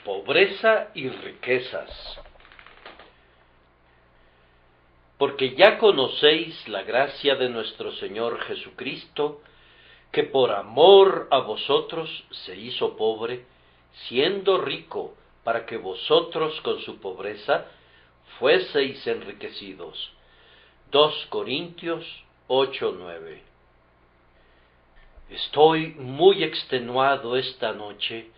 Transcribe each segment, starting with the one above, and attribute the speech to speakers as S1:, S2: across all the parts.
S1: Pobreza y riquezas. Porque ya conocéis la gracia de nuestro Señor Jesucristo, que por amor a vosotros se hizo pobre, siendo rico, para que vosotros con su pobreza fueseis enriquecidos. 2 Corintios 8:9. Estoy muy extenuado esta noche,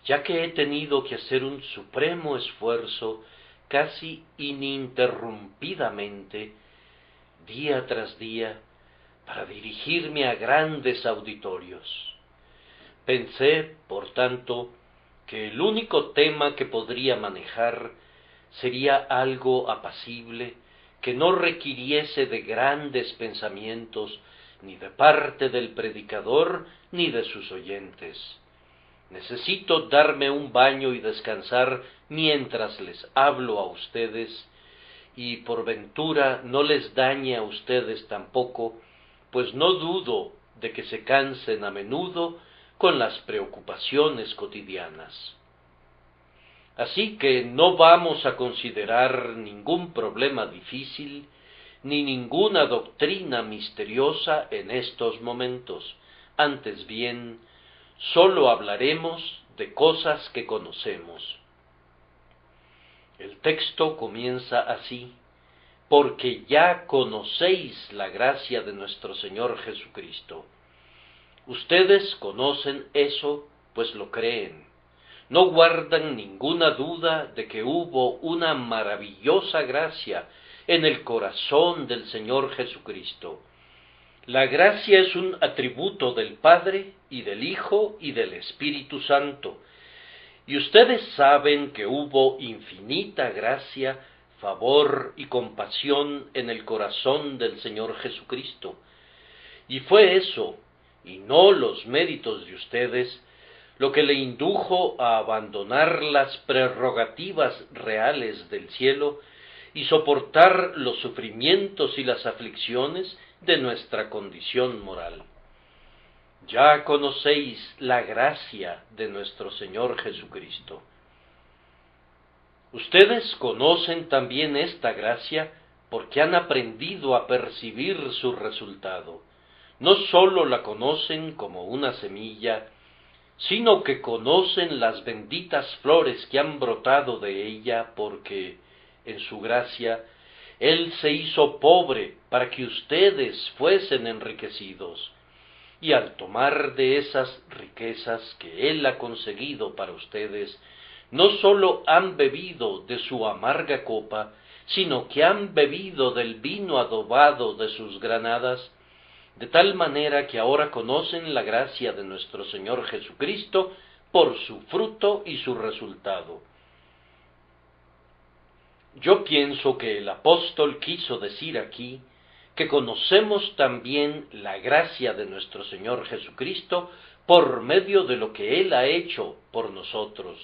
S1: ya que he tenido que hacer un supremo esfuerzo casi ininterrumpidamente, día tras día, para dirigirme a grandes auditorios. Pensé, por tanto, que el único tema que podría manejar sería algo apacible, que no requiriese de grandes pensamientos, ni de parte del predicador, ni de sus oyentes. Necesito darme un baño y descansar mientras les hablo a ustedes, y por ventura no les dañe a ustedes tampoco, pues no dudo de que se cansen a menudo con las preocupaciones cotidianas. Así que no vamos a considerar ningún problema difícil, ni ninguna doctrina misteriosa en estos momentos. Antes bien, sólo hablaremos de cosas que conocemos. El texto comienza así: porque ya conocéis la gracia de nuestro Señor Jesucristo. Ustedes conocen eso, pues lo creen. No guardan ninguna duda de que hubo una maravillosa gracia en el corazón del Señor Jesucristo. La gracia es un atributo del Padre y del Hijo y del Espíritu Santo. Y ustedes saben que hubo infinita gracia, favor y compasión en el corazón del Señor Jesucristo. Y fue eso, y no los méritos de ustedes, lo que le indujo a abandonar las prerrogativas reales del cielo y soportar los sufrimientos y las aflicciones de nuestra condición moral. Ya conocéis la gracia de nuestro Señor Jesucristo. Ustedes conocen también esta gracia porque han aprendido a percibir su resultado. No sólo la conocen como una semilla, sino que conocen las benditas flores que han brotado de ella, porque, en su gracia, Él se hizo pobre para que ustedes fuesen enriquecidos, y al tomar de esas riquezas que Él ha conseguido para ustedes, no sólo han bebido de su amarga copa, sino que han bebido del vino adobado de sus granadas, de tal manera que ahora conocen la gracia de nuestro Señor Jesucristo por su fruto y su resultado. Yo pienso que el apóstol quiso decir aquí que conocemos también la gracia de nuestro Señor Jesucristo por medio de lo que Él ha hecho por nosotros.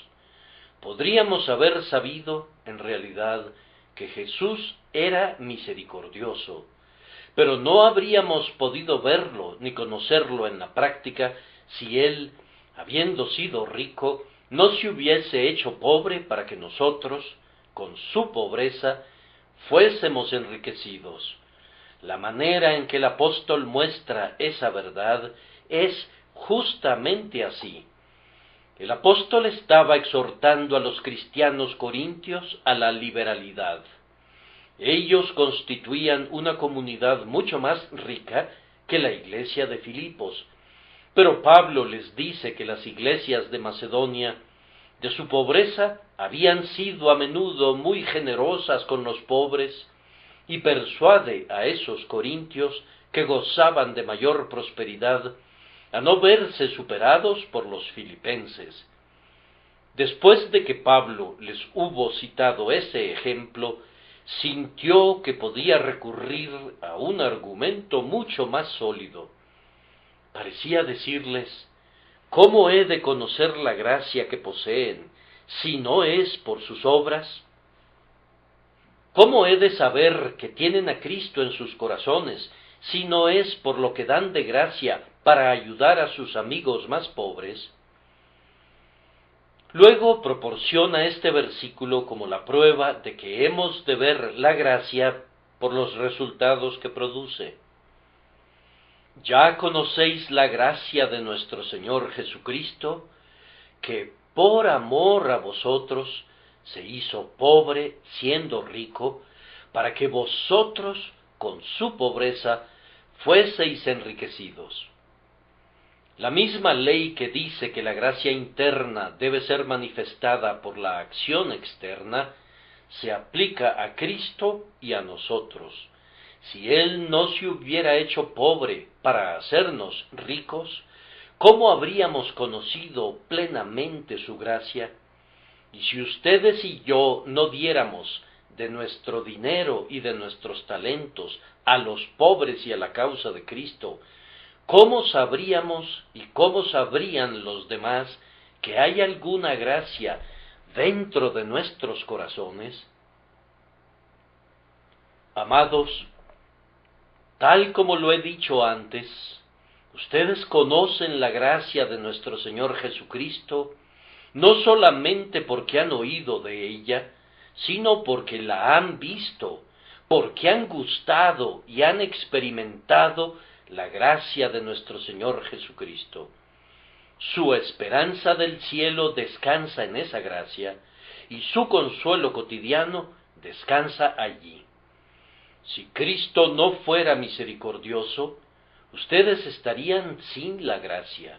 S1: Podríamos haber sabido, en realidad, que Jesús era misericordioso, pero no habríamos podido verlo ni conocerlo en la práctica si Él, habiendo sido rico, no se hubiese hecho pobre para que nosotros, con su pobreza, fuésemos enriquecidos. La manera en que el apóstol muestra esa verdad es justamente así. El apóstol estaba exhortando a los cristianos corintios a la liberalidad. Ellos constituían una comunidad mucho más rica que la iglesia de Filipos, pero Pablo les dice que las iglesias de Macedonia, de su pobreza, habían sido a menudo muy generosas con los pobres, y persuade a esos corintios que gozaban de mayor prosperidad a no verse superados por los filipenses. Después de que Pablo les hubo citado ese ejemplo, sintió que podía recurrir a un argumento mucho más sólido. Parecía decirles: ¿cómo he de conocer la gracia que poseen si no es por sus obras? ¿Cómo he de saber que tienen a Cristo en sus corazones si no es por lo que dan de gracia para ayudar a sus amigos más pobres? Luego proporciona este versículo como la prueba de que hemos de ver la gracia por los resultados que produce. Ya conocéis la gracia de nuestro Señor Jesucristo, que por amor a vosotros se hizo pobre siendo rico, para que vosotros con su pobreza fueseis enriquecidos. La misma ley que dice que la gracia interna debe ser manifestada por la acción externa, se aplica a Cristo y a nosotros. Si Él no se hubiera hecho pobre para hacernos ricos, ¿cómo habríamos conocido plenamente su gracia? Y si ustedes y yo no diéramos de nuestro dinero y de nuestros talentos a los pobres y a la causa de Cristo, ¿cómo sabríamos y cómo sabrían los demás que hay alguna gracia dentro de nuestros corazones? Amados, tal como lo he dicho antes, ustedes conocen la gracia de nuestro Señor Jesucristo, no solamente porque han oído de ella, sino porque la han visto, porque han gustado y han experimentado la gracia de nuestro Señor Jesucristo. Su esperanza del cielo descansa en esa gracia, y su consuelo cotidiano descansa allí. Si Cristo no fuera misericordioso, ustedes estarían sin la gracia.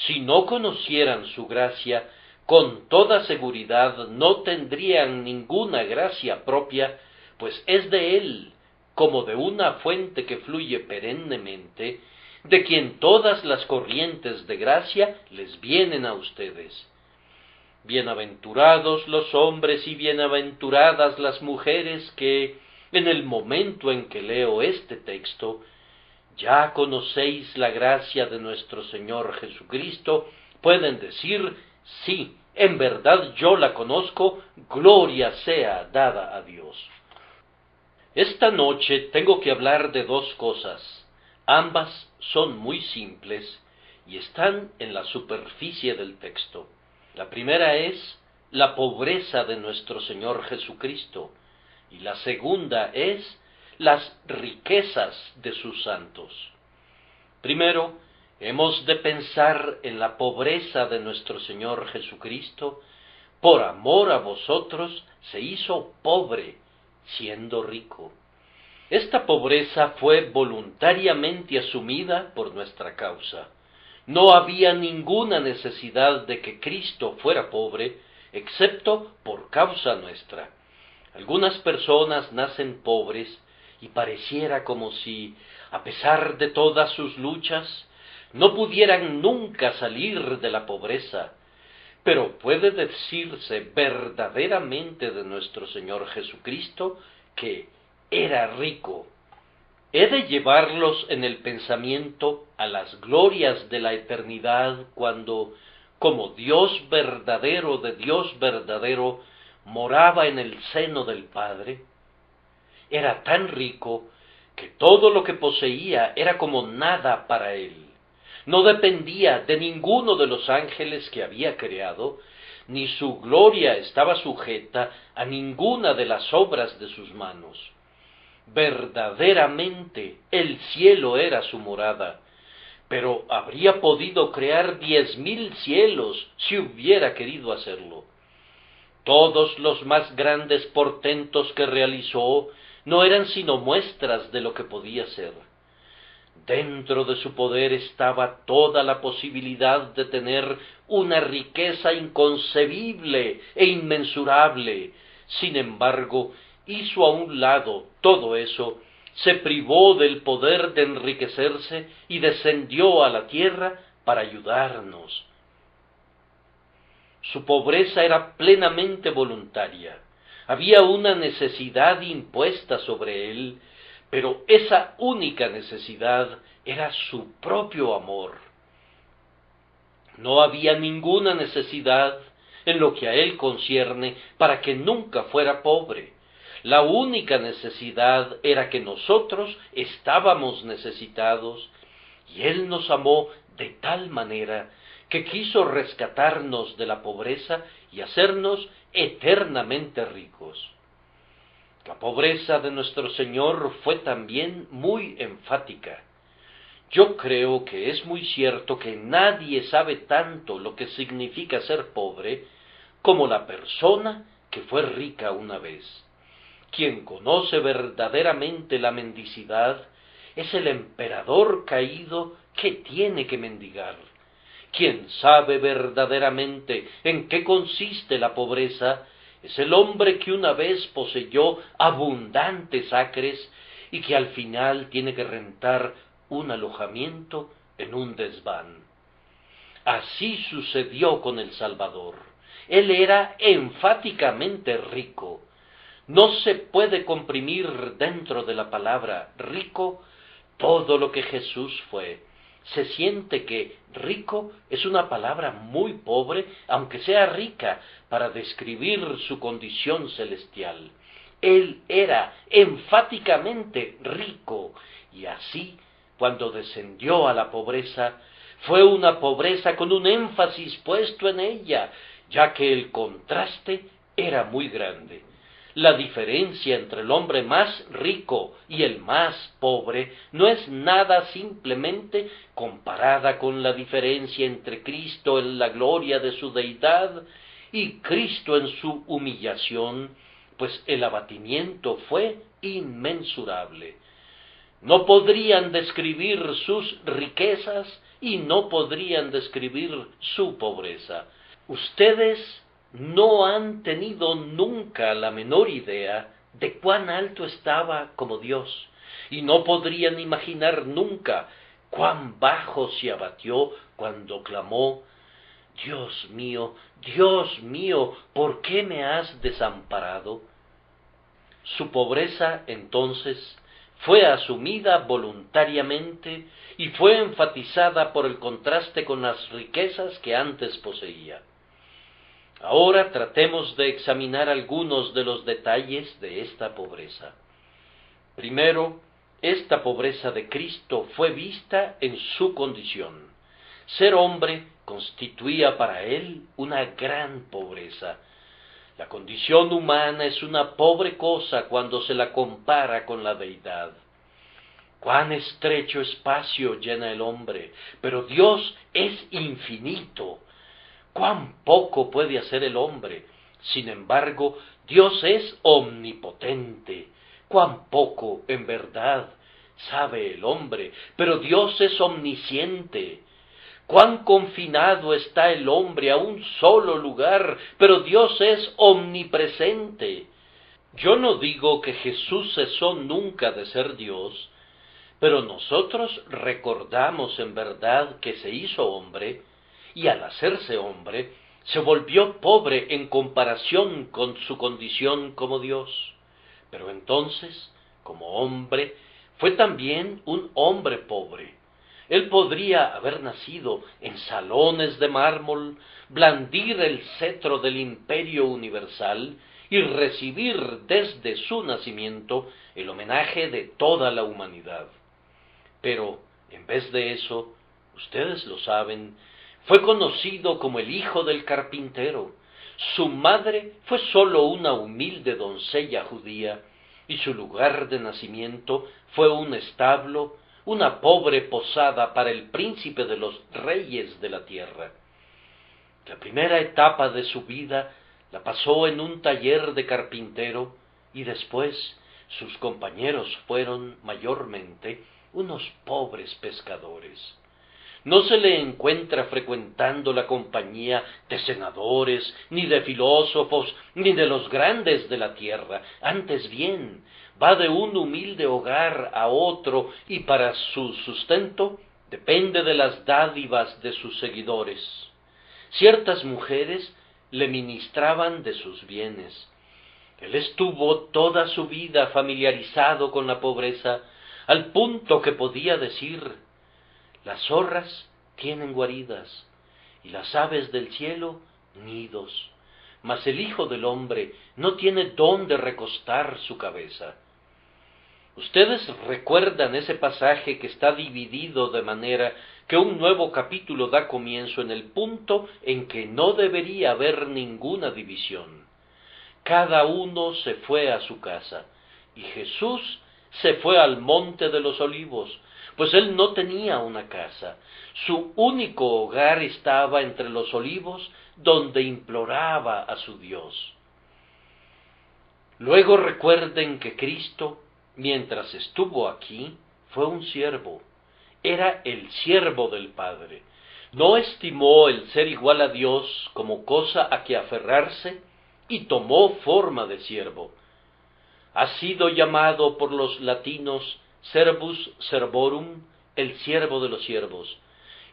S1: Si no conocieran su gracia, con toda seguridad no tendrían ninguna gracia propia, pues es de Él, como de una fuente que fluye perennemente, de quien todas las corrientes de gracia les vienen a ustedes. Bienaventurados los hombres y bienaventuradas las mujeres que, en el momento en que leo este texto, ya conocéis la gracia de nuestro Señor Jesucristo, pueden decir, sí, en verdad yo la conozco, gloria sea dada a Dios. Esta noche tengo que hablar de dos cosas, ambas son muy simples y están en la superficie del texto. La primera es la pobreza de nuestro Señor Jesucristo, y la segunda es las riquezas de sus santos. Primero, hemos de pensar en la pobreza de nuestro Señor Jesucristo. Por amor a vosotros se hizo pobre, siendo rico. Esta pobreza fue voluntariamente asumida por nuestra causa. No había ninguna necesidad de que Cristo fuera pobre, excepto por causa nuestra. Algunas personas nacen pobres y pareciera como si, a pesar de todas sus luchas, no pudieran nunca salir de la pobreza. Pero puede decirse verdaderamente de nuestro Señor Jesucristo que era rico. He de llevarlos en el pensamiento a las glorias de la eternidad cuando, como Dios verdadero de Dios verdadero, moraba en el seno del Padre. Era tan rico que todo lo que poseía era como nada para él. No dependía de ninguno de los ángeles que había creado, ni su gloria estaba sujeta a ninguna de las obras de sus manos. Verdaderamente el cielo era su morada, pero habría podido crear 10,000 cielos si hubiera querido hacerlo. Todos los más grandes portentos que realizó no eran sino muestras de lo que podía ser. Dentro de su poder estaba toda la posibilidad de tener una riqueza inconcebible e inmensurable. Sin embargo, hizo a un lado todo eso, se privó del poder de enriquecerse y descendió a la tierra para ayudarnos. Su pobreza era plenamente voluntaria. Había una necesidad impuesta sobre él, pero esa única necesidad era su propio amor. No había ninguna necesidad en lo que a él concierne para que nunca fuera pobre. La única necesidad era que nosotros estábamos necesitados, y él nos amó de tal manera que quiso rescatarnos de la pobreza y hacernos eternamente ricos. La pobreza de nuestro Señor fue también muy enfática. Yo creo que es muy cierto que nadie sabe tanto lo que significa ser pobre como la persona que fue rica una vez. Quien conoce verdaderamente la mendicidad es el emperador caído que tiene que mendigar. Quien sabe verdaderamente en qué consiste la pobreza es el hombre que una vez poseyó abundantes acres y que al final tiene que rentar un alojamiento en un desván. Así sucedió con el Salvador. Él era enfáticamente rico. No se puede comprimir dentro de la palabra rico todo lo que Jesús fue. Se siente que rico es una palabra muy pobre, aunque sea rica, para describir su condición celestial. Él era enfáticamente rico, y así, cuando descendió a la pobreza, fue una pobreza con un énfasis puesto en ella, ya que el contraste era muy grande. La diferencia entre el hombre más rico y el más pobre no es nada simplemente comparada con la diferencia entre Cristo en la gloria de su deidad y Cristo en su humillación, pues el abatimiento fue inmensurable. No podrían describir sus riquezas y no podrían describir su pobreza. Ustedes no han tenido nunca la menor idea de cuán alto estaba como Dios, y no podrían imaginar nunca cuán bajo se abatió cuando clamó: Dios mío, ¿por qué me has desamparado? Su pobreza, entonces, fue asumida voluntariamente y fue enfatizada por el contraste con las riquezas que antes poseía. Ahora tratemos de examinar algunos de los detalles de esta pobreza. Primero, esta pobreza de Cristo fue vista en su condición. Ser hombre constituía para él una gran pobreza. La condición humana es una pobre cosa cuando se la compara con la deidad. Cuán estrecho espacio llena el hombre, pero Dios es infinito. Cuán poco puede hacer el hombre, sin embargo, Dios es omnipotente. Cuán poco, en verdad, sabe el hombre, pero Dios es omnisciente. Cuán confinado está el hombre a un solo lugar, pero Dios es omnipresente. Yo no digo que Jesús cesó nunca de ser Dios, pero nosotros recordamos en verdad que se hizo hombre, y al hacerse hombre, se volvió pobre en comparación con su condición como Dios. Pero entonces, como hombre, fue también un hombre pobre. Él podría haber nacido en salones de mármol, blandir el cetro del imperio universal y recibir desde su nacimiento el homenaje de toda la humanidad. Pero, en vez de eso, ustedes lo saben, fue conocido como el hijo del carpintero. Su madre fue sólo una humilde doncella judía, y su lugar de nacimiento fue un establo, una pobre posada para el príncipe de los reyes de la tierra. La primera etapa de su vida la pasó en un taller de carpintero, y después sus compañeros fueron, mayormente, unos pobres pescadores. No se le encuentra frecuentando la compañía de senadores, ni de filósofos, ni de los grandes de la tierra. Antes bien, va de un humilde hogar a otro, y para su sustento depende de las dádivas de sus seguidores. Ciertas mujeres le ministraban de sus bienes. Él estuvo toda su vida familiarizado con la pobreza, al punto que podía decir: las zorras tienen guaridas, y las aves del cielo nidos, mas el Hijo del Hombre no tiene dónde recostar su cabeza. Ustedes recuerdan ese pasaje que está dividido de manera que un nuevo capítulo da comienzo en el punto en que no debería haber ninguna división. Cada uno se fue a su casa, y Jesús se fue al monte de los olivos, pues él no tenía una casa. Su único hogar estaba entre los olivos, donde imploraba a su Dios. Luego recuerden que Cristo, mientras estuvo aquí, fue un siervo. Era el siervo del Padre. No estimó el ser igual a Dios como cosa a que aferrarse, y tomó forma de siervo. Ha sido llamado por los latinos servus servorum, el siervo de los siervos,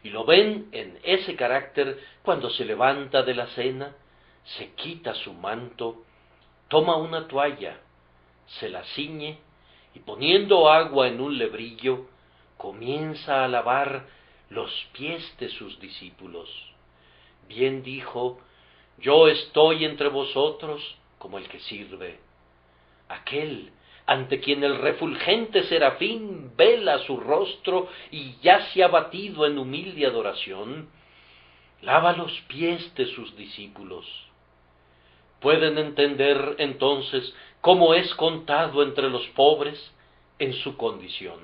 S1: y lo ven en ese carácter cuando se levanta de la cena, se quita su manto, toma una toalla, se la ciñe, y poniendo agua en un lebrillo, comienza a lavar los pies de sus discípulos. Bien dijo: yo estoy entre vosotros como el que sirve. Aquel ante quien el refulgente serafín vela su rostro y yace abatido en humilde adoración, lava los pies de sus discípulos. Pueden entender entonces cómo es contado entre los pobres en su condición.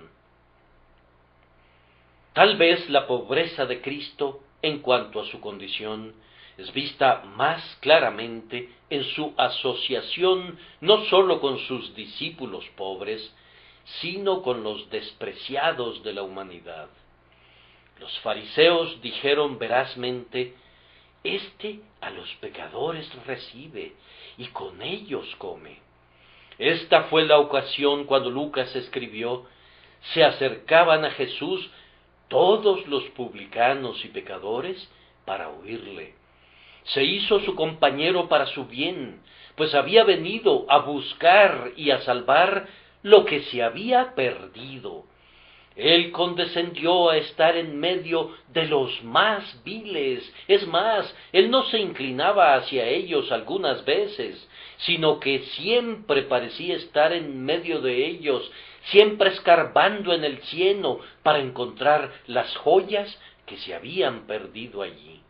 S1: Tal vez la pobreza de Cristo en cuanto a su condición es vista más claramente en su asociación no sólo con sus discípulos pobres, sino con los despreciados de la humanidad. Los fariseos dijeron verazmente: «Este a los pecadores recibe, y con ellos come». Esta fue la ocasión cuando Lucas escribió: «Se acercaban a Jesús todos los publicanos y pecadores para oírle». Se hizo su compañero para su bien, pues había venido a buscar y a salvar lo que se había perdido. Él condescendió a estar en medio de los más viles. Es más, él no se inclinaba hacia ellos algunas veces, sino que siempre parecía estar en medio de ellos, siempre escarbando en el cieno para encontrar las joyas que se habían perdido allí.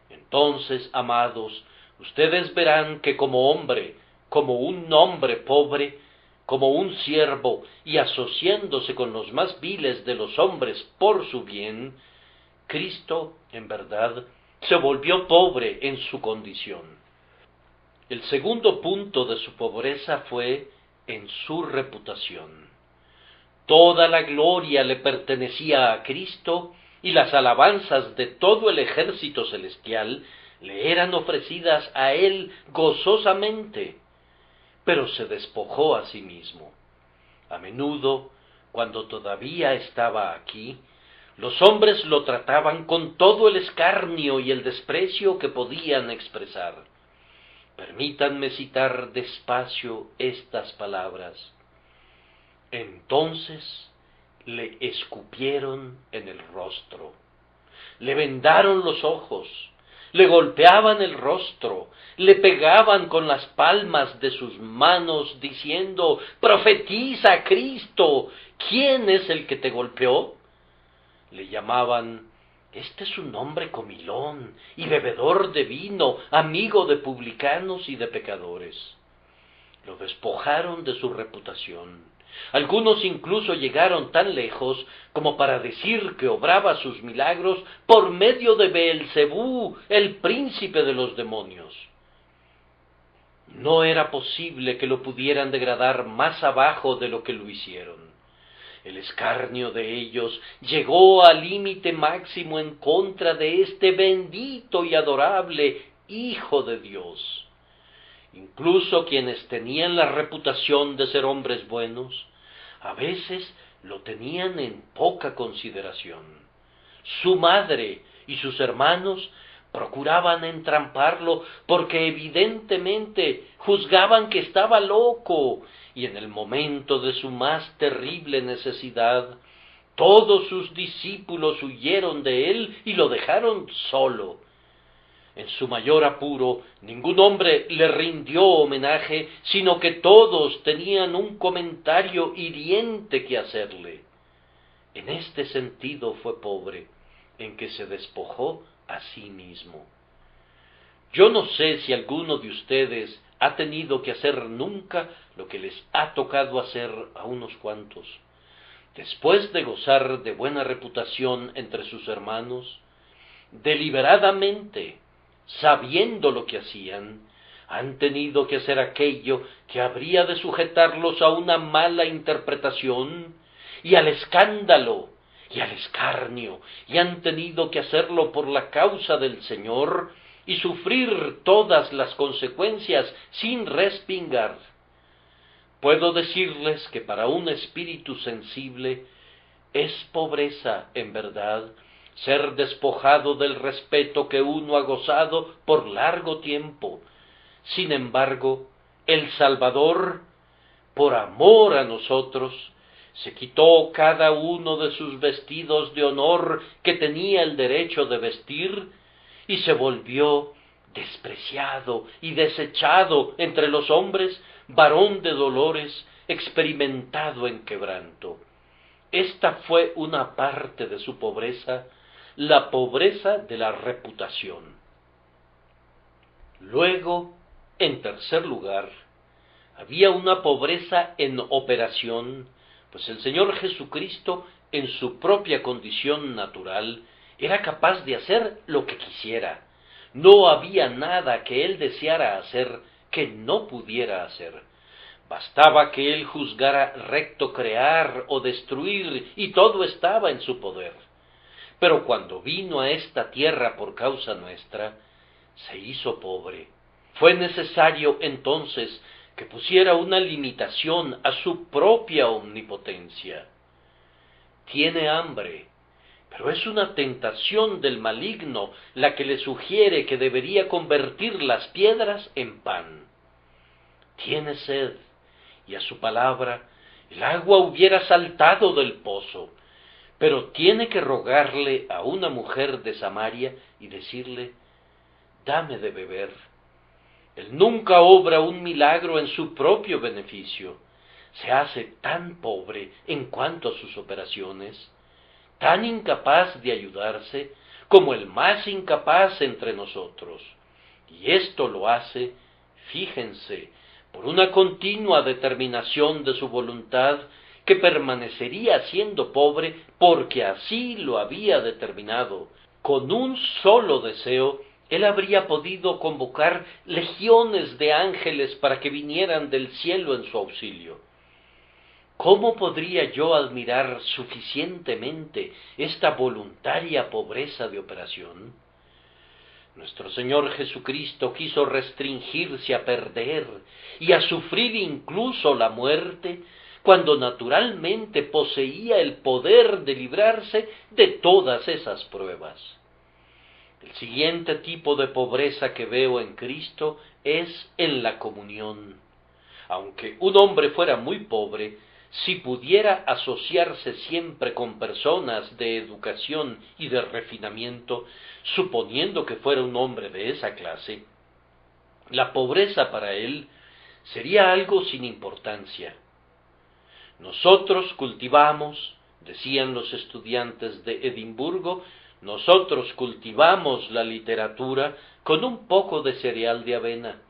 S1: Entonces, amados, ustedes verán que como hombre, como un hombre pobre, como un siervo, y asociándose con los más viles de los hombres por su bien, Cristo, en verdad, se volvió pobre en su condición. El segundo punto de su pobreza fue en su reputación. Toda la gloria le pertenecía a Cristo, y las alabanzas de todo el ejército celestial le eran ofrecidas a él gozosamente, pero se despojó a sí mismo. A menudo, cuando todavía estaba aquí, los hombres lo trataban con todo el escarnio y el desprecio que podían expresar. Permítanme citar despacio estas palabras: «Entonces le escupieron en el rostro, le vendaron los ojos, le golpeaban el rostro, le pegaban con las palmas de sus manos, diciendo: «Profetiza, Cristo, ¿quién es el que te golpeó?». Le llamaban: «Este es un hombre comilón y bebedor de vino, amigo de publicanos y de pecadores». Lo despojaron de su reputación. Algunos incluso llegaron tan lejos como para decir que obraba sus milagros por medio de Beelzebú, el príncipe de los demonios. No era posible que lo pudieran degradar más abajo de lo que lo hicieron. El escarnio de ellos llegó al límite máximo en contra de este bendito y adorable Hijo de Dios. Incluso quienes tenían la reputación de ser hombres buenos, a veces lo tenían en poca consideración. Su madre y sus hermanos procuraban entramparlo porque evidentemente juzgaban que estaba loco, y en el momento de su más terrible necesidad, todos sus discípulos huyeron de él y lo dejaron solo. En su mayor apuro, ningún hombre le rindió homenaje, sino que todos tenían un comentario hiriente que hacerle. En este sentido fue pobre, en que se despojó a sí mismo. Yo no sé si alguno de ustedes ha tenido que hacer nunca lo que les ha tocado hacer a unos cuantos. Después de gozar de buena reputación entre sus hermanos, deliberadamente, sabiendo lo que hacían, han tenido que hacer aquello que habría de sujetarlos a una mala interpretación y al escándalo y al escarnio, y han tenido que hacerlo por la causa del Señor y sufrir todas las consecuencias sin respingar. Puedo decirles que para un espíritu sensible es pobreza, en verdad, ser despojado del respeto que uno ha gozado por largo tiempo. Sin embargo, el Salvador, por amor a nosotros, se quitó cada uno de sus vestidos de honor que tenía el derecho de vestir, y se volvió despreciado y desechado entre los hombres, varón de dolores, experimentado en quebranto. Esta fue una parte de su pobreza, la pobreza de la reputación. Luego, en tercer lugar, había una pobreza en operación, pues el Señor Jesucristo, en su propia condición natural, era capaz de hacer lo que quisiera. No había nada que él deseara hacer que no pudiera hacer. Bastaba que él juzgara recto crear o destruir, y todo estaba en su poder. Pero cuando vino a esta tierra por causa nuestra, se hizo pobre. Fue necesario entonces que pusiera una limitación a su propia omnipotencia. Tiene hambre, pero es una tentación del maligno la que le sugiere que debería convertir las piedras en pan. Tiene sed, y a su palabra el agua hubiera saltado del pozo, pero tiene que rogarle a una mujer de Samaria y decirle: dame de beber. Él nunca obra un milagro en su propio beneficio. Se hace tan pobre en cuanto a sus operaciones, tan incapaz de ayudarse como el más incapaz entre nosotros. Y esto lo hace, fíjense, por una continua determinación de su voluntad, que permanecería siendo pobre porque así lo había determinado. Con un solo deseo, él habría podido convocar legiones de ángeles para que vinieran del cielo en su auxilio. ¿Cómo podría yo admirar suficientemente esta voluntaria pobreza de operación? Nuestro Señor Jesucristo quiso restringirse a perder y a sufrir incluso la muerte, cuando naturalmente poseía el poder de librarse de todas esas pruebas. El siguiente tipo de pobreza que veo en Cristo es en la comunión. Aunque un hombre fuera muy pobre, si pudiera asociarse siempre con personas de educación y de refinamiento, suponiendo que fuera un hombre de esa clase, la pobreza para él sería algo sin importancia. Nosotros cultivamos, decían los estudiantes de Edimburgo, nosotros cultivamos la literatura con un poco de cereal de avena,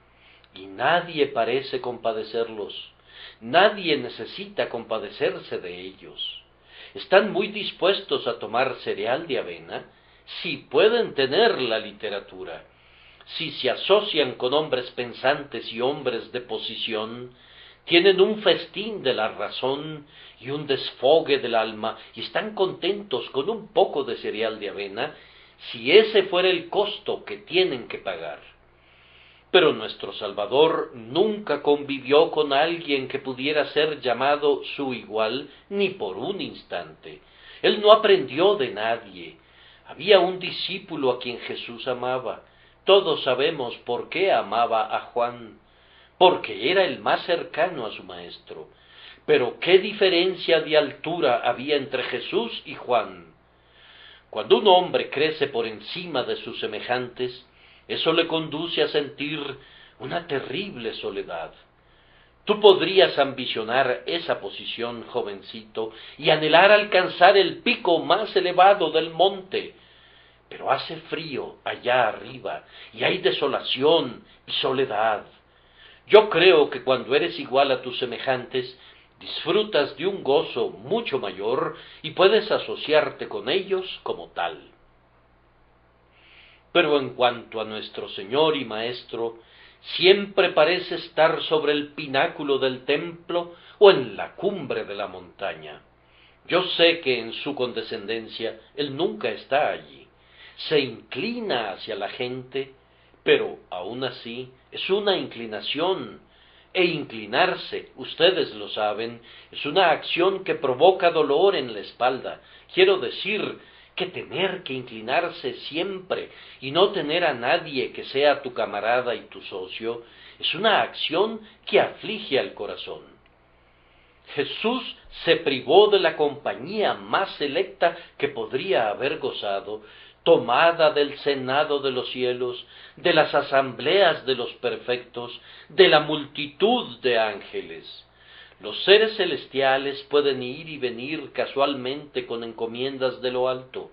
S1: y nadie parece compadecerlos, nadie necesita compadecerse de ellos. Están muy dispuestos a tomar cereal de avena si pueden tener la literatura. Si se asocian con hombres pensantes y hombres de posición, tienen un festín de la razón y un desfogue del alma, y están contentos con un poco de cereal de avena, si ese fuera el costo que tienen que pagar. Pero nuestro Salvador nunca convivió con alguien que pudiera ser llamado su igual, ni por un instante. Él no aprendió de nadie. Había un discípulo a quien Jesús amaba. Todos sabemos por qué amaba a Juan, porque era el más cercano a su maestro. Pero ¿qué diferencia de altura había entre Jesús y Juan? Cuando un hombre crece por encima de sus semejantes, Eso le conduce a sentir una terrible soledad. Tú podrías ambicionar esa posición, jovencito, y anhelar alcanzar el pico más elevado del monte, pero hace frío allá arriba, y hay desolación y soledad. Yo creo que cuando eres igual a tus semejantes, disfrutas de un gozo mucho mayor y puedes asociarte con ellos como tal. Pero en cuanto a nuestro Señor y Maestro, siempre parece estar sobre el pináculo del templo o en la cumbre de la montaña. Yo sé que en su condescendencia Él nunca está allí. Se inclina hacia la gente, pero aún así es una inclinación, e inclinarse, ustedes lo saben, es una acción que provoca dolor en la espalda. Quiero decir que tener que inclinarse siempre y no tener a nadie que sea tu camarada y tu socio, es una acción que aflige al corazón. Jesús se privó de la compañía más selecta que podría haber gozado, tomada del senado de los cielos, de las asambleas de los perfectos, de la multitud de ángeles. Los seres celestiales pueden ir y venir casualmente con encomiendas de lo alto,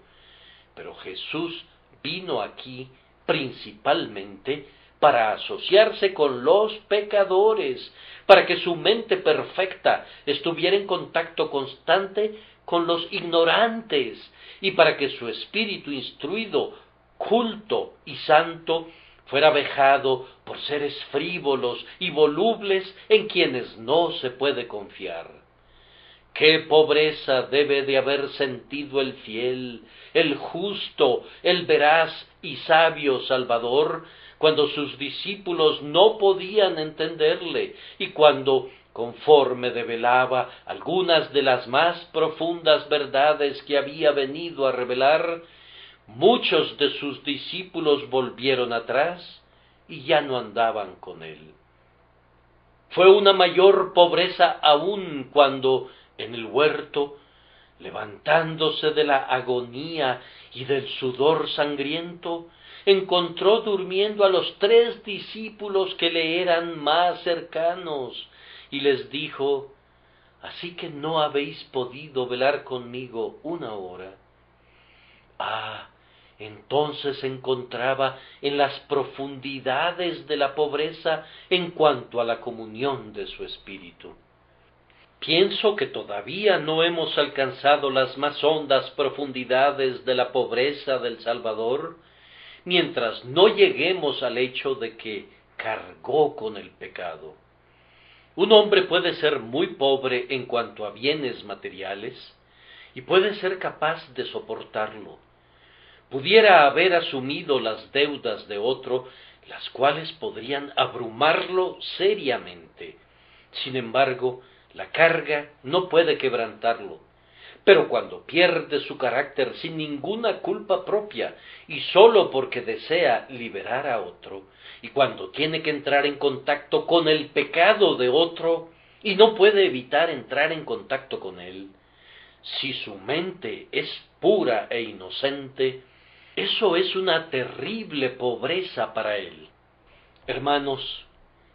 S1: pero Jesús vino aquí principalmente para asociarse con los pecadores, para que su mente perfecta estuviera en contacto constante con los ignorantes, y para que su espíritu instruido, culto y santo fuera vejado por seres frívolos y volubles en quienes no se puede confiar. ¡Qué pobreza debe de haber sentido el fiel, el justo, el veraz y sabio Salvador, cuando sus discípulos no podían entenderle, y cuando, conforme develaba algunas de las más profundas verdades que había venido a revelar, muchos de sus discípulos volvieron atrás y ya no andaban con él? Fue una mayor pobreza aún cuando, en el huerto, levantándose de la agonía y del sudor sangriento, encontró durmiendo a los 3 discípulos que le eran más cercanos, y les dijo: ¿así que no habéis podido velar conmigo 1 hora? Entonces se encontraba en las profundidades de la pobreza en cuanto a la comunión de su espíritu. Pienso que todavía no hemos alcanzado las más hondas profundidades de la pobreza del Salvador, mientras no lleguemos al hecho de que cargó con el pecado. Un hombre puede ser muy pobre en cuanto a bienes materiales, y puede ser capaz de soportarlo. Pudiera haber asumido las deudas de otro, las cuales podrían abrumarlo seriamente. Sin embargo, la carga no puede quebrantarlo. Pero cuando pierde su carácter sin ninguna culpa propia y sólo porque desea liberar a otro, y cuando tiene que entrar en contacto con el pecado de otro y no puede evitar entrar en contacto con él, si su mente es pura e inocente, eso es una terrible pobreza para él. Hermanos,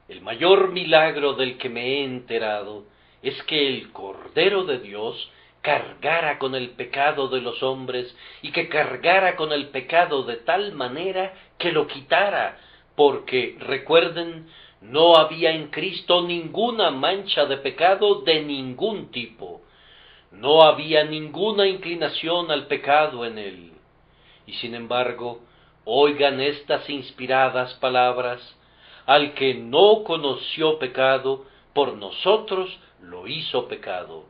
S1: el mayor milagro del que me he enterado es que el Cordero de Dios cargara con el pecado de los hombres, y que cargara con el pecado de tal manera que lo quitara, porque, recuerden, no había en Cristo ninguna mancha de pecado de ningún tipo. No había ninguna inclinación al pecado en él. Y sin embargo, oigan estas inspiradas palabras: al que no conoció pecado, por nosotros lo hizo pecado.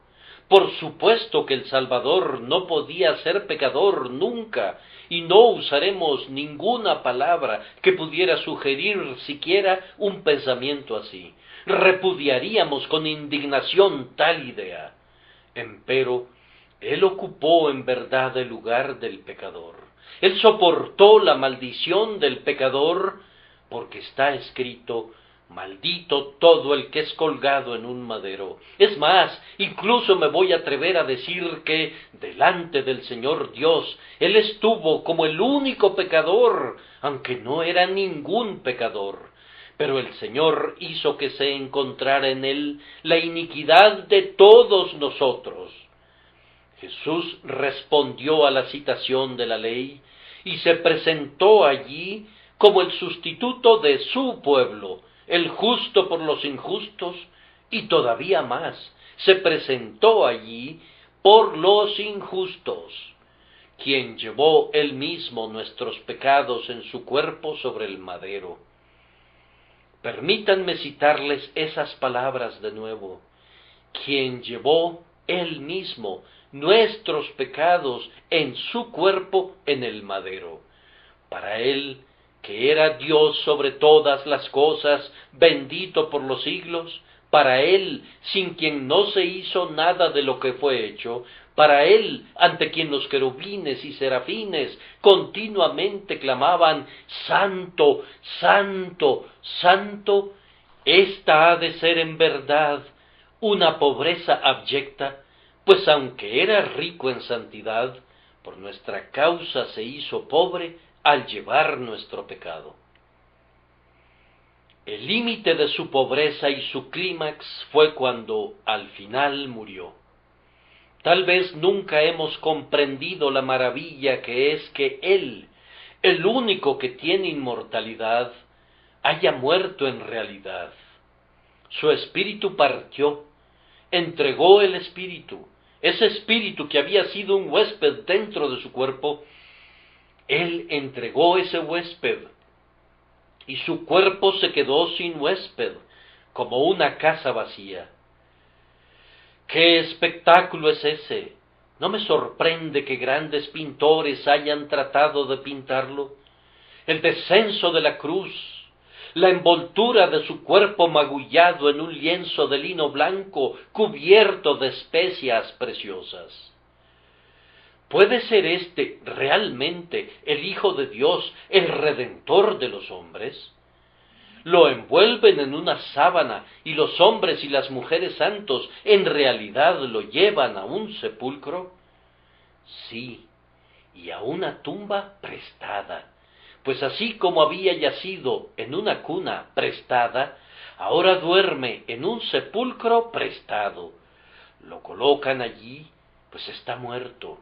S1: Por supuesto que el Salvador no podía ser pecador nunca, y no usaremos ninguna palabra que pudiera sugerir siquiera un pensamiento así. Repudiaríamos con indignación tal idea. Empero, Él ocupó en verdad el lugar del pecador. Él soportó la maldición del pecador, porque está escrito: Maldito todo el que es colgado en un madero. Es más, incluso me voy a atrever a decir que, delante del Señor Dios, Él estuvo como el único pecador, aunque no era ningún pecador. Pero el Señor hizo que se encontrara en Él la iniquidad de todos nosotros. Jesús respondió a la citación de la ley y se presentó allí como el sustituto de su pueblo, el justo por los injustos, y todavía más, se presentó allí por los injustos, quien llevó él mismo nuestros pecados en su cuerpo sobre el madero. Permítanme citarles esas palabras de nuevo: quien llevó él mismo nuestros pecados en su cuerpo en el madero. Para él, que era Dios sobre todas las cosas, bendito por los siglos, para él, sin quien no se hizo nada de lo que fue hecho, para él, ante quien los querubines y serafines continuamente clamaban: Santo, Santo, Santo, esta ha de ser en verdad una pobreza abyecta, pues aunque era rico en santidad, por nuestra causa se hizo pobre al llevar nuestro pecado. El límite de su pobreza y su clímax fue cuando al final murió. Tal vez nunca hemos comprendido la maravilla que es que Él, el único que tiene inmortalidad, haya muerto en realidad. Su espíritu partió, entregó el espíritu, ese espíritu que había sido un huésped dentro de su cuerpo. Él entregó ese huésped, y su cuerpo se quedó sin huésped, como una casa vacía. ¿Qué espectáculo es ese? ¿No me sorprende que grandes pintores hayan tratado de pintarlo? El descenso de la cruz, la envoltura de su cuerpo magullado en un lienzo de lino blanco cubierto de especias preciosas. ¿Puede ser este realmente el Hijo de Dios, el Redentor de los hombres? Lo envuelven en una sábana y los hombres y las mujeres santos en realidad lo llevan a un sepulcro. Sí, y a una tumba prestada, pues así como había yacido en una cuna prestada, ahora duerme en un sepulcro prestado. Lo colocan allí, pues está muerto.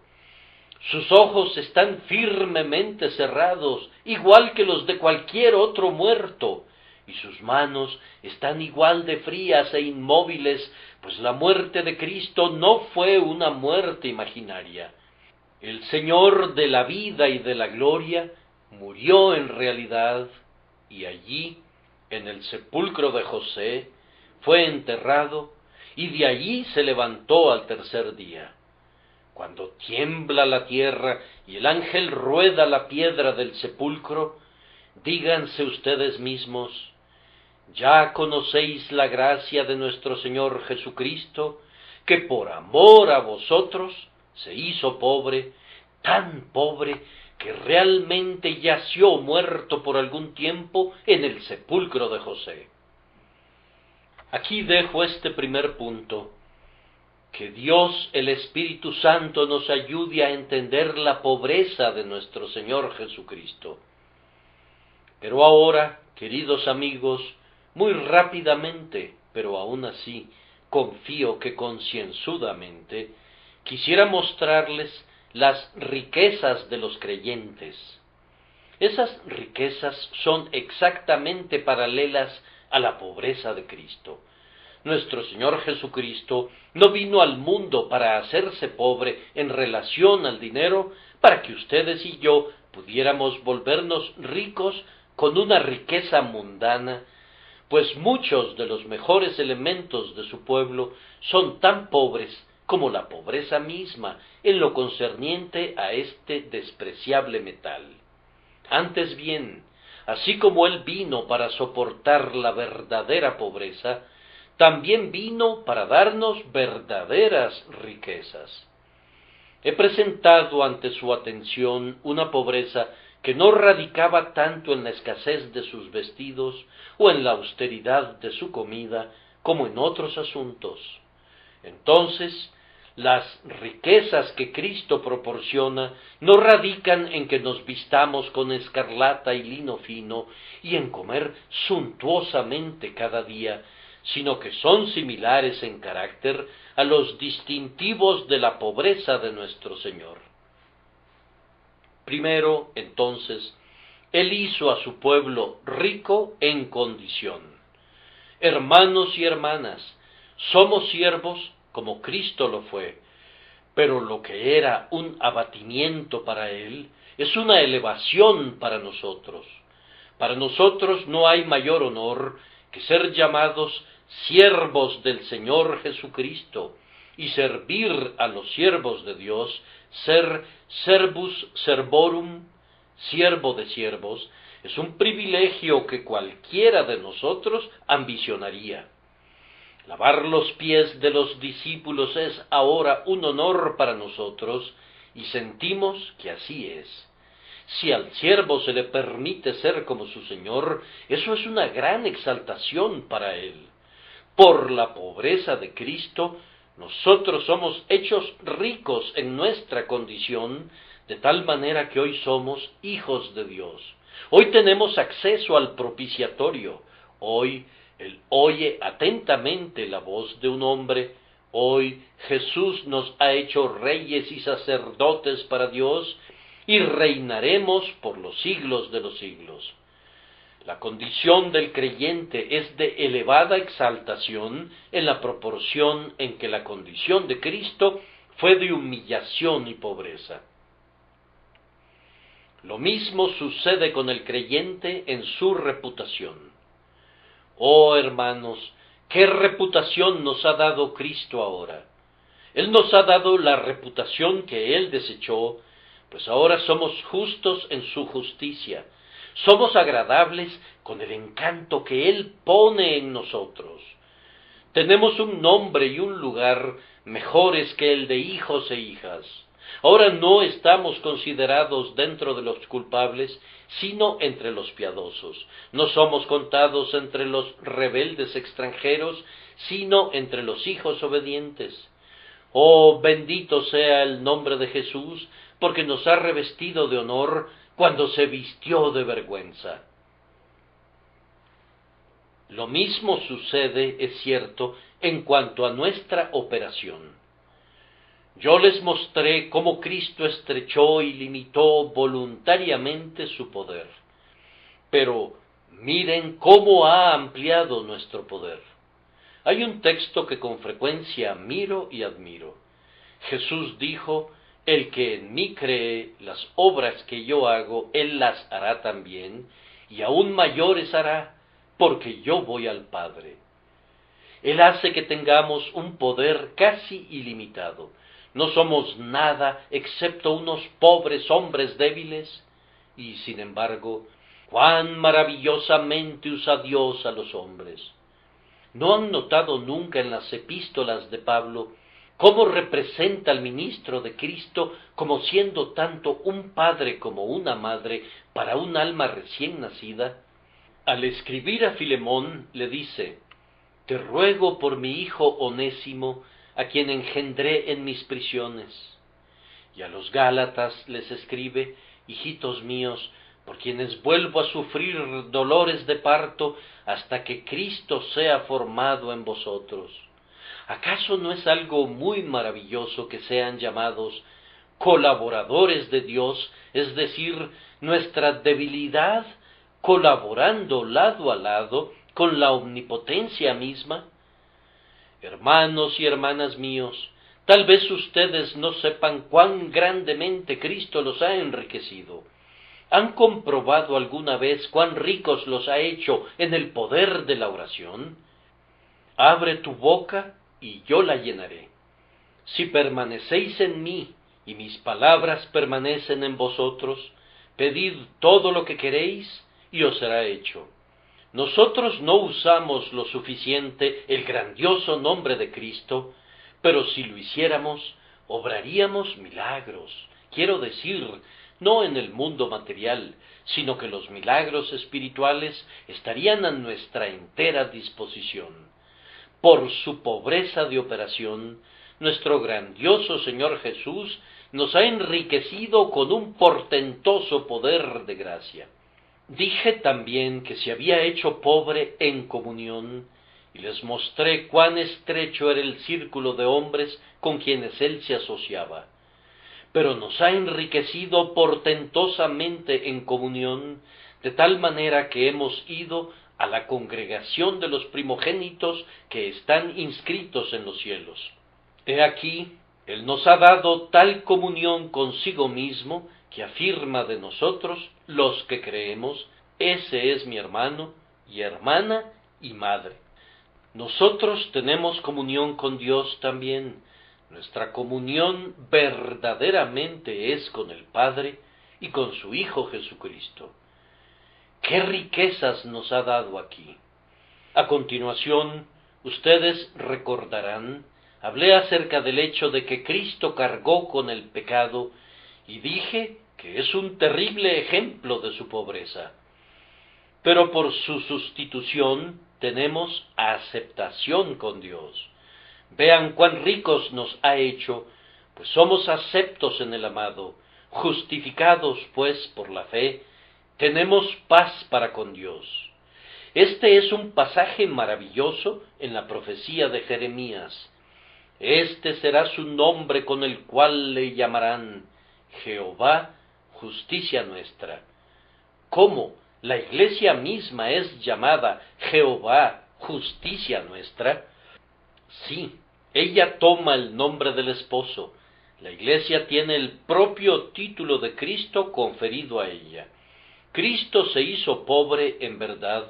S1: Sus ojos están firmemente cerrados, igual que los de cualquier otro muerto, y sus manos están igual de frías e inmóviles, pues la muerte de Cristo no fue una muerte imaginaria. El Señor de la vida y de la gloria murió en realidad, y allí, en el sepulcro de José, fue enterrado, y de allí se levantó al tercer día. Cuando tiembla la tierra y el ángel rueda la piedra del sepulcro, díganse ustedes mismos: ya conocéis la gracia de nuestro Señor Jesucristo, que por amor a vosotros se hizo pobre, tan pobre que realmente yació muerto por algún tiempo en el sepulcro de José. Aquí dejo este primer punto. Que Dios, el Espíritu Santo, nos ayude a entender la pobreza de nuestro Señor Jesucristo. Pero ahora, queridos amigos, muy rápidamente, pero aún así, confío que concienzudamente, quisiera mostrarles las riquezas de los creyentes. Esas riquezas son exactamente paralelas a la pobreza de Cristo. Nuestro Señor Jesucristo no vino al mundo para hacerse pobre en relación al dinero, para que ustedes y yo pudiéramos volvernos ricos con una riqueza mundana, pues muchos de los mejores elementos de su pueblo son tan pobres como la pobreza misma en lo concerniente a este despreciable metal. Antes bien, así como Él vino para soportar la verdadera pobreza, también vino para darnos verdaderas riquezas. He presentado ante su atención una pobreza que no radicaba tanto en la escasez de sus vestidos o en la austeridad de su comida como en otros asuntos. Entonces, las riquezas que Cristo proporciona no radican en que nos vistamos con escarlata y lino fino y en comer suntuosamente cada día, sino que son similares en carácter a los distintivos de la pobreza de nuestro Señor. Primero, entonces, Él hizo a su pueblo rico en condición. Hermanos y hermanas, somos siervos como Cristo lo fue, pero lo que era un abatimiento para Él es una elevación para nosotros. Para nosotros no hay mayor honor que ser llamados siervos del Señor Jesucristo y servir a los siervos de Dios, ser servus servorum, siervo de siervos, es un privilegio que cualquiera de nosotros ambicionaría. Lavar los pies de los discípulos es ahora un honor para nosotros y sentimos que así es. Si al siervo se le permite ser como su Señor, eso es una gran exaltación para él. Por la pobreza de Cristo, nosotros somos hechos ricos en nuestra condición, de tal manera que hoy somos hijos de Dios. Hoy tenemos acceso al propiciatorio. Hoy Él oye atentamente la voz de un hombre. Hoy Jesús nos ha hecho reyes y sacerdotes para Dios y reinaremos por los siglos de los siglos. La condición del creyente es de elevada exaltación en la proporción en que la condición de Cristo fue de humillación y pobreza. Lo mismo sucede con el creyente en su reputación. Oh hermanos, ¿qué reputación nos ha dado Cristo ahora? Él nos ha dado la reputación que Él desechó, pues ahora somos justos en su justicia. Somos agradables con el encanto que Él pone en nosotros. Tenemos un nombre y un lugar mejores que el de hijos e hijas. Ahora no estamos considerados dentro de los culpables, sino entre los piadosos. No somos contados entre los rebeldes extranjeros, sino entre los hijos obedientes. Oh, bendito sea el nombre de Jesús, porque nos ha revestido de honor cuando se vistió de vergüenza. Lo mismo sucede, es cierto, en cuanto a nuestra operación. Yo les mostré cómo Cristo estrechó y limitó voluntariamente su poder. Pero miren cómo ha ampliado nuestro poder. Hay un texto que con frecuencia miro y admiro. Jesús dijo: el que en mí cree, las obras que yo hago, él las hará también, y aún mayores hará, porque yo voy al Padre. Él hace que tengamos un poder casi ilimitado. No somos nada excepto unos pobres hombres débiles, y sin embargo, cuán maravillosamente usa Dios a los hombres. ¿No han notado nunca en las epístolas de Pablo cómo representa al ministro de Cristo como siendo tanto un padre como una madre para un alma recién nacida? Al escribir a Filemón le dice: te ruego por mi hijo Onésimo, a quien engendré en mis prisiones. Y a los Gálatas les escribe: hijitos míos, por quienes vuelvo a sufrir dolores de parto hasta que Cristo sea formado en vosotros. ¿Acaso no es algo muy maravilloso que sean llamados colaboradores de Dios, es decir, nuestra debilidad colaborando lado a lado con la omnipotencia misma? Hermanos y hermanas míos, tal vez ustedes no sepan cuán grandemente Cristo los ha enriquecido. ¿Han comprobado alguna vez cuán ricos los ha hecho en el poder de la oración? Abre tu boca y yo la llenaré. Si permanecéis en mí y mis palabras permanecen en vosotros, pedid todo lo que queréis y os será hecho. Nosotros no usamos lo suficiente el grandioso nombre de Cristo, pero si lo hiciéramos, obraríamos milagros. Quiero decir, no en el mundo material, sino que los milagros espirituales estarían a nuestra entera disposición. Por su pobreza de operación, nuestro grandioso Señor Jesús nos ha enriquecido con un portentoso poder de gracia. Dije también que se había hecho pobre en comunión, y les mostré cuán estrecho era el círculo de hombres con quienes él se asociaba. Pero nos ha enriquecido portentosamente en comunión, de tal manera que hemos ido a la congregación de los primogénitos que están inscritos en los cielos. He aquí, él nos ha dado tal comunión consigo mismo, que afirma de nosotros, los que creemos, ese es mi hermano, y hermana, y madre. Nosotros tenemos comunión con Dios también. Nuestra comunión verdaderamente es con el Padre y con su Hijo Jesucristo. ¡Qué riquezas nos ha dado aquí! A continuación, ustedes recordarán, hablé acerca del hecho de que Cristo cargó con el pecado y dije que es un terrible ejemplo de su pobreza. Pero por su sustitución tenemos aceptación con Dios. Vean cuán ricos nos ha hecho, pues somos aceptos en el amado, justificados pues por la fe, tenemos paz para con Dios. Este es un pasaje maravilloso en la profecía de Jeremías. Este será su nombre con el cual le llamarán Jehová, justicia nuestra. ¿Cómo la iglesia misma es llamada Jehová, justicia nuestra? Sí, ella toma el nombre del esposo. La iglesia tiene el propio título de Cristo conferido a ella. Cristo se hizo pobre en verdad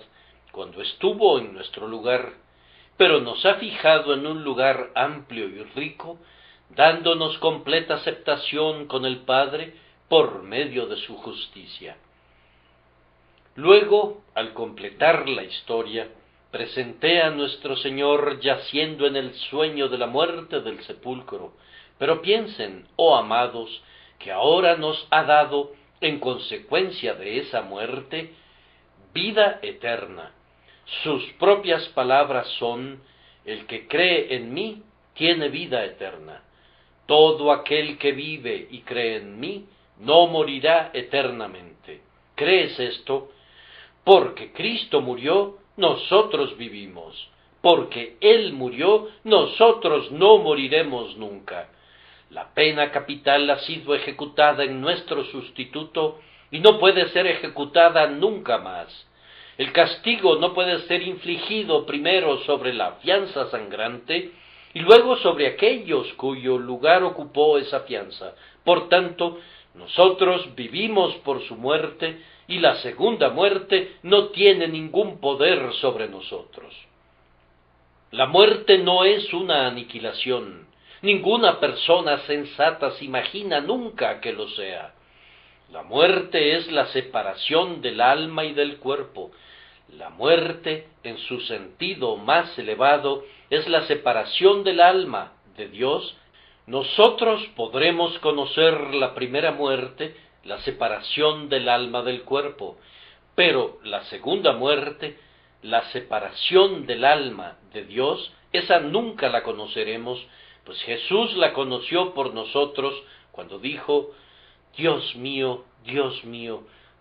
S1: cuando estuvo en nuestro lugar, pero nos ha fijado en un lugar amplio y rico, dándonos completa aceptación con el Padre por medio de su justicia. Luego, al completar la historia, presenté a nuestro Señor yaciendo en el sueño de la muerte del sepulcro, pero piensen, oh amados, que ahora nos ha dado, en consecuencia de esa muerte, vida eterna. Sus propias palabras son, el que cree en mí tiene vida eterna. Todo aquel que vive y cree en mí no morirá eternamente. ¿Crees esto? Porque Cristo murió, nosotros vivimos. Porque Él murió, nosotros no moriremos nunca. La pena capital ha sido ejecutada en nuestro sustituto y no puede ser ejecutada nunca más. El castigo no puede ser infligido primero sobre la fianza sangrante y luego sobre aquellos cuyo lugar ocupó esa fianza. Por tanto, nosotros vivimos por su muerte y la segunda muerte no tiene ningún poder sobre nosotros. La muerte no es una aniquilación. Ninguna persona sensata se imagina nunca que lo sea. La muerte es la separación del alma y del cuerpo. La muerte, en su sentido más elevado, es la separación del alma de Dios. Nosotros podremos conocer la primera muerte, la separación del alma del cuerpo, pero la segunda muerte, la separación del alma de Dios, esa nunca la conoceremos, pues Jesús la conoció por nosotros cuando dijo, Dios mío,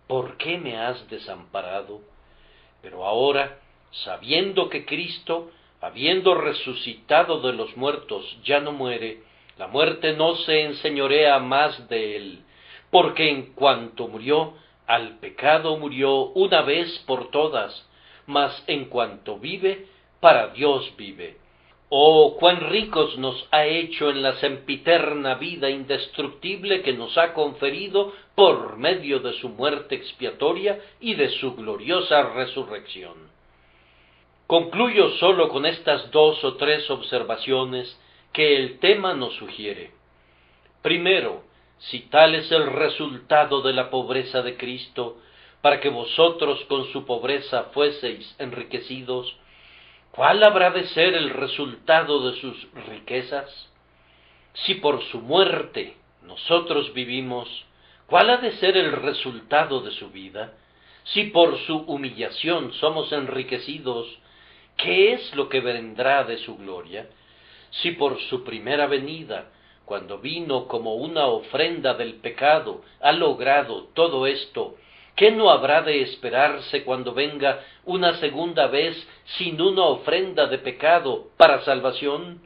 S1: ¿por qué me has desamparado? Pero ahora, sabiendo que Cristo, habiendo resucitado de los muertos, ya no muere, la muerte no se enseñorea más de él, porque en cuanto murió, al pecado murió una vez por todas, mas en cuanto vive, para Dios vive. Oh, cuán ricos nos ha hecho en la sempiterna vida indestructible que nos ha conferido por medio de su muerte expiatoria y de su gloriosa resurrección. Concluyo solo con estas 2 o 3 observaciones que el tema nos sugiere. Primero, si tal es el resultado de la pobreza de Cristo, para que vosotros con su pobreza fueseis enriquecidos, ¿cuál habrá de ser el resultado de sus riquezas? Si por su muerte nosotros vivimos, ¿Cuál ha de ser el resultado de su vida? Si por su humillación somos enriquecidos, ¿qué es lo que vendrá de su gloria? Si por su primera venida, cuando vino como una ofrenda del pecado, ha logrado todo esto, ¿qué no habrá de esperarse cuando venga una segunda vez sin una ofrenda de pecado para salvación?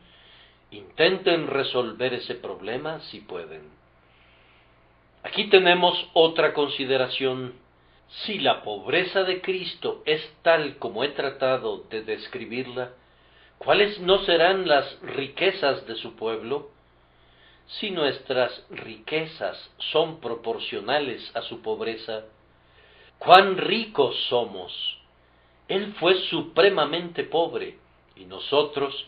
S1: Intenten resolver ese problema si pueden. Aquí tenemos otra consideración. Si la pobreza de Cristo es tal como he tratado de describirla, ¿cuáles no serán las riquezas de su pueblo? Si nuestras riquezas son proporcionales a su pobreza, ¡cuán ricos somos! Él fue supremamente pobre, y nosotros,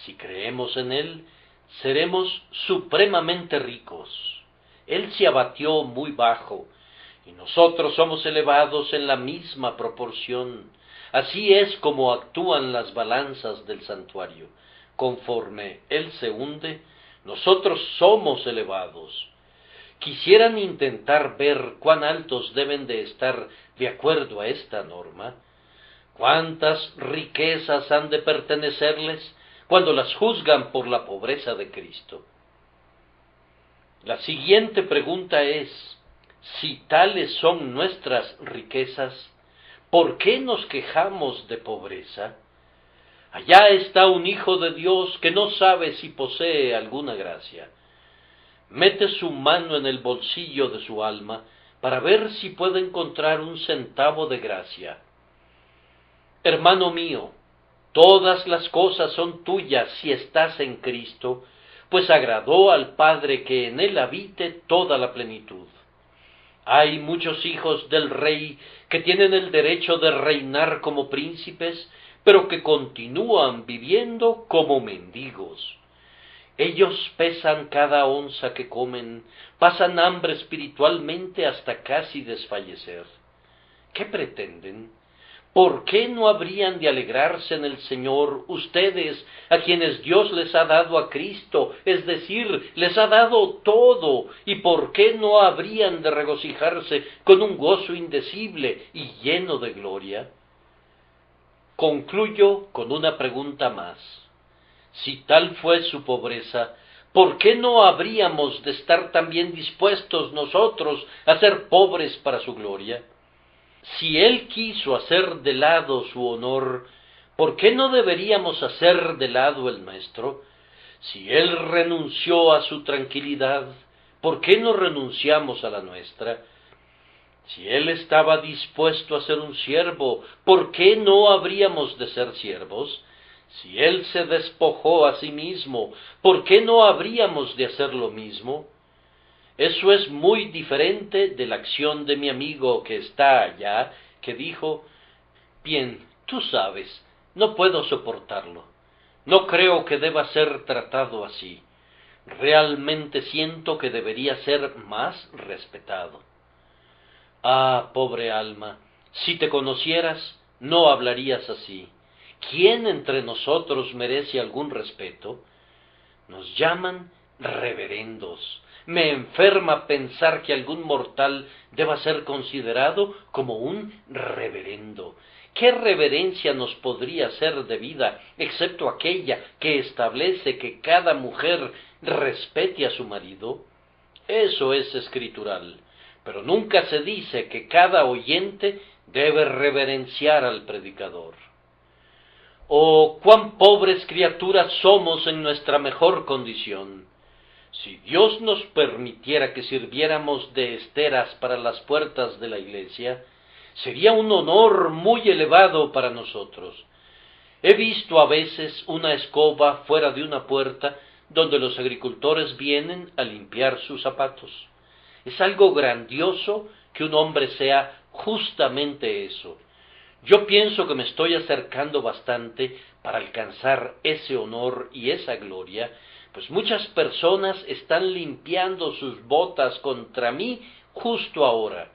S1: si creemos en Él, seremos supremamente ricos. Él se abatió muy bajo, y nosotros somos elevados en la misma proporción. Así es como actúan las balanzas del santuario. Conforme Él se hunde, nosotros somos elevados. ¿Quisieran intentar ver cuán altos deben de estar de acuerdo a esta norma? ¿Cuántas riquezas han de pertenecerles cuando las juzgan por la pobreza de Cristo? La siguiente pregunta es, si tales son nuestras riquezas, ¿por qué nos quejamos de pobreza? Allá está un hijo de Dios que no sabe si posee alguna gracia. Mete su mano en el bolsillo de su alma para ver si puede encontrar un centavo de gracia. Hermano mío, todas las cosas son tuyas si estás en Cristo, pues agradó al Padre que en él habite toda la plenitud. Hay muchos hijos del Rey que tienen el derecho de reinar como príncipes, pero que continúan viviendo como mendigos. Ellos pesan cada onza que comen, pasan hambre espiritualmente hasta casi desfallecer. ¿Qué pretenden? ¿Por qué no habrían de alegrarse en el Señor ustedes, a quienes Dios les ha dado a Cristo, es decir, les ha dado todo? ¿Y por qué no habrían de regocijarse con un gozo indecible y lleno de gloria? Concluyo con una pregunta más. Si tal fue su pobreza, ¿por qué no habríamos de estar también dispuestos nosotros a ser pobres para su gloria? Si Él quiso hacer de lado su honor, ¿por qué no deberíamos hacer de lado el nuestro? Si Él renunció a su tranquilidad, ¿por qué no renunciamos a la nuestra? Si Él estaba dispuesto a ser un siervo, ¿por qué no habríamos de ser siervos? Si Él se despojó a sí mismo, ¿por qué no habríamos de hacer lo mismo? Eso es muy diferente de la acción de mi amigo que está allá, que dijo, bien, tú sabes, no puedo soportarlo. No creo que deba ser tratado así. Realmente siento que debería ser más respetado. Ah, pobre alma, si te conocieras, no hablarías así. ¿Quién entre nosotros merece algún respeto? Nos llaman reverendos. Me enferma pensar que algún mortal deba ser considerado como un reverendo. ¿Qué reverencia nos podría ser debida, excepto aquella que establece que cada mujer respete a su marido? Eso es escritural, pero nunca se dice que cada oyente debe reverenciar al predicador. Oh, cuán pobres criaturas somos en nuestra mejor condición. Si Dios nos permitiera que sirviéramos de esteras para las puertas de la iglesia, sería un honor muy elevado para nosotros. He visto a veces una escoba fuera de una puerta donde los agricultores vienen a limpiar sus zapatos. Es algo grandioso que un hombre sea justamente eso. Yo pienso que me estoy acercando bastante para alcanzar ese honor y esa gloria, pues muchas personas están limpiando sus botas contra mí justo ahora.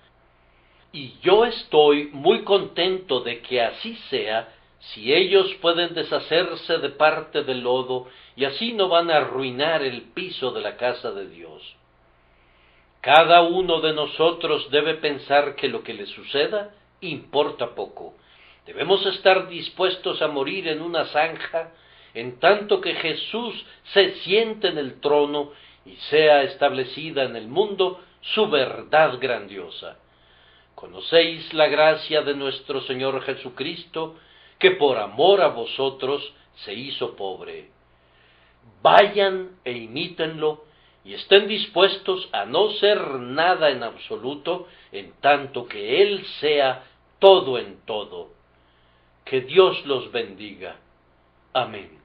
S1: Y yo estoy muy contento de que así sea, si ellos pueden deshacerse de parte del lodo y así no van a arruinar el piso de la casa de Dios. Cada uno de nosotros debe pensar que lo que le suceda importa poco. Debemos estar dispuestos a morir en una zanja, en tanto que Jesús se siente en el trono y sea establecida en el mundo su verdad grandiosa. Conocéis la gracia de nuestro Señor Jesucristo, que por amor a vosotros se hizo pobre. Vayan e imítenlo, y estén dispuestos a no ser nada en absoluto, en tanto que Él sea todo en todo. Que Dios los bendiga. Amén.